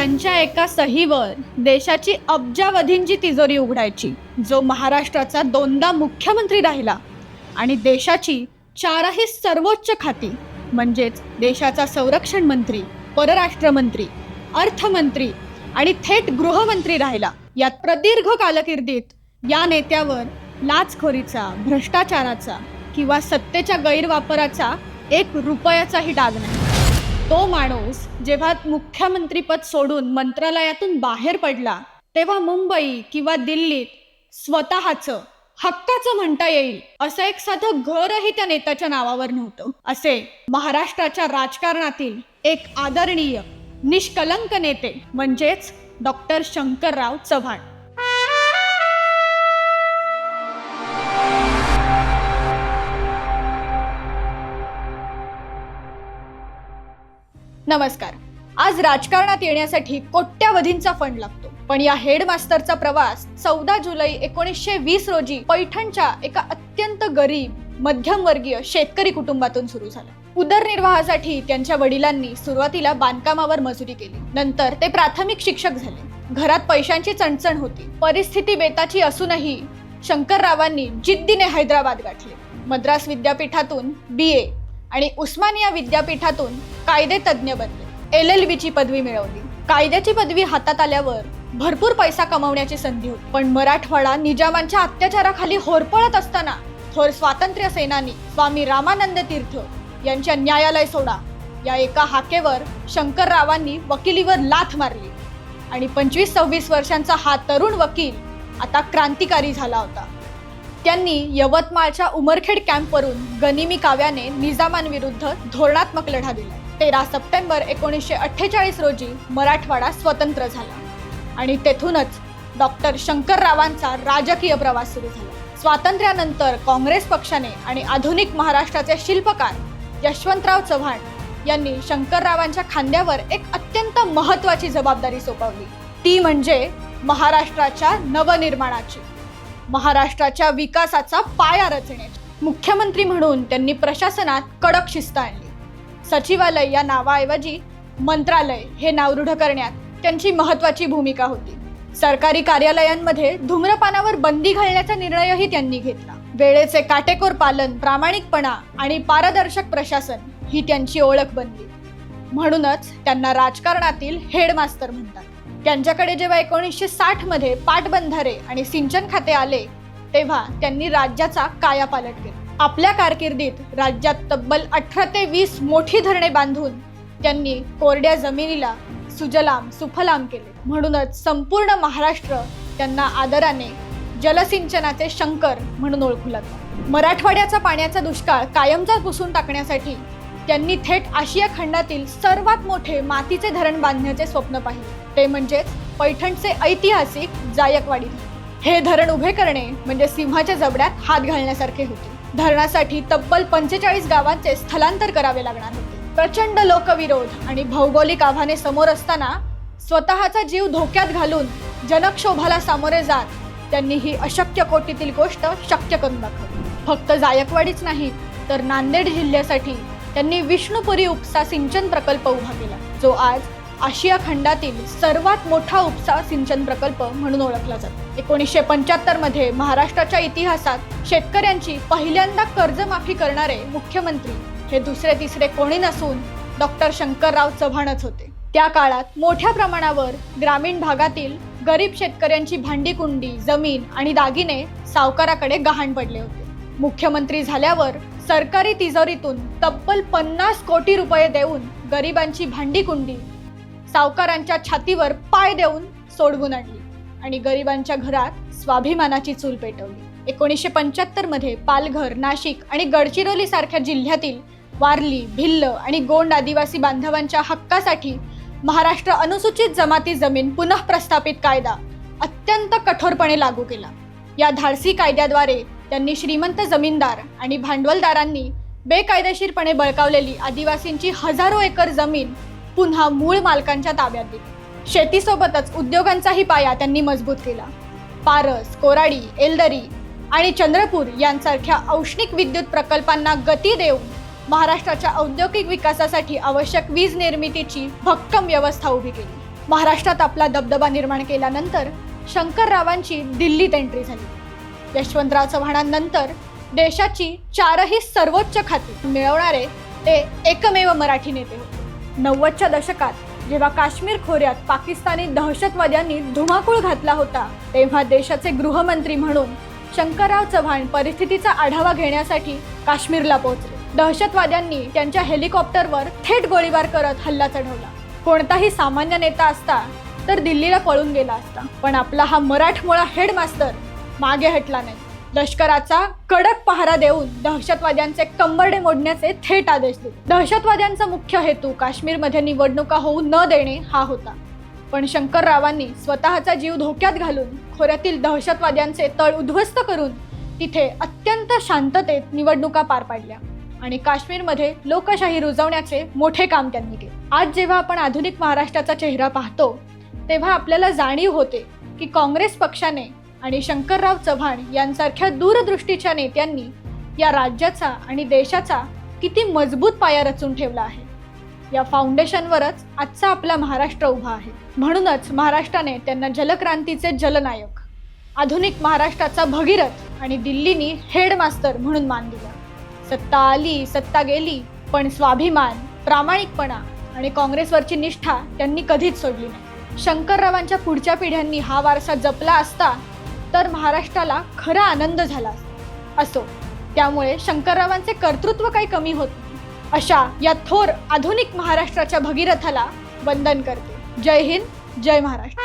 त्यांच्या एका सहीवर देशाची अब्जावधींची तिजोरी उघडायची, जो महाराष्ट्राचा 2दा मुख्यमंत्री राहिला आणि देशाची 4ही सर्वोच्च खाती म्हणजेच देशाचा संरक्षण मंत्री, परराष्ट्र मंत्री, अर्थमंत्री आणि थेट गृहमंत्री राहिला. यात प्रदीर्घ कालकिर्दीत या नेत्यावर लाचखोरीचा, भ्रष्टाचाराचा किंवा सत्तेच्या गैरवापराचा 1 रुपयाचाही डाग नाही. तो माणूस जेव्हा मुख्यमंत्रीपद सोडून मंत्रालयातून बाहेर पडला तेव्हा मुंबई किंवा दिल्लीत स्वतःचं हक्काचं म्हणता येईल असं एक साधं घरही त्या नेत्याच्या नावावर नव्हतं. असे महाराष्ट्राच्या राजकारणातील एक आदरणीय निष्कलंक नेते म्हणजेच डॉक्टर शंकरराव चव्हाण. नमस्कार. आज राजकारणात येण्यासाठी कोट्यावधींचा फंड लागतो, पण या हेडमास्टरचा प्रवास 14 जुलै 1920 रोजी पैठणच्या एका अत्यंत गरीब मध्यमवर्गीय शेतकरी कुटुंबातून सुरू झाला. उदरनिर्वाहासाठी त्यांच्या वडिलांनी सुरुवातीला बांधकामावर मजुरी केली. नंतर ते प्राथमिक शिक्षक झाले. घरात पैशांची चणचण होती. परिस्थिती बेताची असूनही शंकररावांनी जिद्दीने हैदराबाद गाठले. मद्रास विद्यापीठातून BA आणि उस्मानिया विद्यापीठातून कायदे तज्ज्ञ बनले. LLB ची पदवी मिळवली. कायद्याची पदवी हातात आल्यावर भरपूर पैसा कमवण्याची संधी होती, पण मराठवाडा निजामांच्या अत्याचाराखाली होरपळत असताना थोर स्वातंत्र्य सेनानी स्वामी रामानंद तीर्थ यांच्या न्यायालय सोडा या एका हाकेवर शंकररावांनी वकिलीवर लाथ मारली आणि 25-26 वर्षांचा हा तरुण वकील आता क्रांतिकारी झाला होता. त्यांनी यवतमाळच्या उमरखेड कॅम्पवरून गनिमी काव्याने निजामांविरुद्ध धोरणात्मक लढा दिला. 13 सप्टेंबर 1948 रोजी मराठवाडा स्वतंत्र झाला आणि तेथूनच डॉक्टर शंकररावांचा राजकीय प्रवास सुरू झाला. स्वातंत्र्यानंतर काँग्रेस पक्षाने आणि आधुनिक महाराष्ट्राचे शिल्पकार यशवंतराव चव्हाण यांनी शंकररावांच्या खांद्यावर एक अत्यंत महत्त्वाची जबाबदारी सोपवली. ती म्हणजे महाराष्ट्राच्या नवनिर्माणाची, महाराष्ट्राच्या विकासाचा पाया रचण्याची. मुख्यमंत्री म्हणून त्यांनी प्रशासनात कडक शिस्त आणली. सचिवालय या नावाऐवजी मंत्रालय हे नाव रूढ करण्यात त्यांची महत्त्वाची भूमिका होती. सरकारी कार्यालयांमध्ये धूम्रपानावर बंदी घालण्याचा निर्णयही त्यांनी घेतला. वेळेचे काटेकोर पालन, प्रामाणिकपणा आणि पारदर्शक प्रशासन ही त्यांची ओळख बनली. म्हणूनच त्यांना राजकारणातील हेडमास्टर म्हणतात. त्यांच्याकडे जेव्हा 1960 मध्ये पाटबंधारे आणि सिंचन खाते आले तेव्हा त्यांनी राज्याचा कायापालट केला. आपल्या कारकिर्दीत राज्यात तब्बल 18 ते 20 मोठी धरणे बांधून त्यांनी कोरड्या जमिनीला सुजलाम सुफलाम केले. म्हणूनच संपूर्ण महाराष्ट्र त्यांना आदराने जलसिंचनाचे शंकर म्हणून ओळखू लागला. मराठवाड्याचा पाण्याचा दुष्काळ कायमचा पुसून टाकण्यासाठी त्यांनी थेट आशिया खंडातील सर्वात मोठे मातीचे धरण बांधण्याचे स्वप्न पाहिले. ते म्हणजेच पैठणचे ऐतिहासिक जायकवाडी धरण. हे धरण उभे करणे म्हणजे सिंहाच्या जबड्यात हात घालण्यासारखे होते. धरणासाठी तब्बल 45 गावांचे स्थलांतर करावे लागणार होते. प्रचंड लोकविरोध आणि भौगोलिक आव्हाने समोर असताना स्वतःचा जीव धोक्यात घालून जनक्षोभाला सामोरे जात त्यांनी ही अशक्य कोटीतील गोष्ट शक्य करून दाखवली. फक्त जायकवाडीच नाही तर नांदेड जिल्ह्यासाठी त्यांनी विष्णुपुरी उपसा सिंचन प्रकल्प उभा केला, जो आज आशिया खंडातील सर्वात मोठा उपसा सिंचन प्रकल्प म्हणून ओळखला जातो. 1975 मध्ये महाराष्ट्राच्या इतिहासात शेतकऱ्यांची पहिल्यांदा कर्जमाफी करणारे मुख्यमंत्री हे दुसरे तिसरे कोणी नसून डॉक्टर शंकरराव चव्हाणच होते. त्या काळात मोठ्या प्रमाणावर ग्रामीण भागातील गरीब शेतकऱ्यांची भांडीकुंडी, जमीन आणि दागिने सावकाराकडे गहाण पडले होते. मुख्यमंत्री झाल्यावर सरकारी तिजोरीतून तब्बल 50 कोटी रुपये देऊन गरिबांची भांडीकुंडी सावकारांच्या छातीवर पाय देऊन सोडवून आणली आणि गरिबांच्या घरात स्वाभिमानाची चूल पेटवली. 1975 मध्ये पालघर, नाशिक आणि गडचिरोली सारख्या जिल्ह्यातील वारली, भिल्ल आणि गोंड आदिवासी बांधवांच्या हक्कासाठी महाराष्ट्र अनुसूचित जमाती जमीन पुनः प्रस्थापित कायदा अत्यंत कठोरपणे लागू केला. या धाडसी कायद्याद्वारे त्यांनी श्रीमंत जमीनदार आणि भांडवलदारांनी बेकायदेशीरपणे बळकावलेली आदिवासींची हजारो एकर जमीन पुन्हा मूळ मालकांच्या ताब्यात दिली. शेतीसोबतच उद्योगांचाही पाया त्यांनी मजबूत केला. पारस, कोराडी, एलदरी आणि चंद्रपूर यांसारख्या औष्णिक विद्युत प्रकल्पांना गती देऊन महाराष्ट्राच्या औद्योगिक विकासासाठी आवश्यक वीज निर्मितीची भक्कम व्यवस्था उभी केली. महाराष्ट्रात आपला दबदबा निर्माण केल्यानंतर शंकररावांची दिल्लीत एंट्री झाली. यशवंतराव चव्हाणांनंतर देशाची 4ही सर्वोच्च खाती मिळवणारे ते एकमेव मराठी नेते होते. 90च्या दशकात जेव्हा काश्मीर खोऱ्यात पाकिस्तानी दहशतवाद्यांनी धुमाकूळ घातला होता, तेव्हा देशाचे गृहमंत्री म्हणून शंकरराव चव्हाण परिस्थितीचा आढावा घेण्यासाठी काश्मीरला पोहोचले. दहशतवाद्यांनी त्यांच्या हेलिकॉप्टरवर थेट गोळीबार करत हल्ला चढवला. कोणताही सामान्य नेता असता तर दिल्लीला पळून गेला असता, पण आपला हा मराठमोळा हेडमास्टर मागे हटला नाही. लष्कराचा कडक पहारा देऊन दहशतवाद्यांचे कंबरडे मोडण्याचे थेट आदेश दिले. दहशतवाद्यांचा मुख्य हेतू काश्मीरमध्ये निवडणुका होऊ न देणे हा होता, पण शंकररावांनी स्वतःचा जीव धोक्यात घालून खोऱ्यातील दहशतवाद्यांचे तळ उद्ध्वस्त करून तिथे अत्यंत शांततेत निवडणुका पार पाडल्या आणि काश्मीरमध्ये लोकशाही रुजवण्याचे मोठे काम त्यांनी केले. आज जेव्हा आपण आधुनिक महाराष्ट्राचा चेहरा पाहतो, तेव्हा आपल्याला जाणीव होते की काँग्रेस पक्षाने आणि शंकरराव चव्हाण यांसारख्या दूरदृष्टीच्या नेत्यांनी या राज्याचा आणि देशाचा किती मजबूत पाया रचून ठेवला आहे. या फाउंडेशनवरच आजचा आपला महाराष्ट्र उभा आहे. म्हणूनच महाराष्ट्राने त्यांना जलक्रांतीचे जलनायक, आधुनिक महाराष्ट्राचा भगीरथ आणि दिल्लीनी हेडमास्टर म्हणून मान दिला. सत्ता आली, सत्ता गेली, पण स्वाभिमान, प्रामाणिकपणा आणि काँग्रेसवरची निष्ठा त्यांनी कधीच सोडली नाही. शंकररावांच्या पुढच्या पिढ्यांनी हा वारसा जपला असता तर महाराष्ट्राला खरा आनंद झाला असो. त्यामुळे शंकररावांचे कर्तृत्व काही कमी होत नाही. अशा या थोर आधुनिक महाराष्ट्राच्या भगीरथाला वंदन करते. जय हिंद, जय महाराष्ट्र.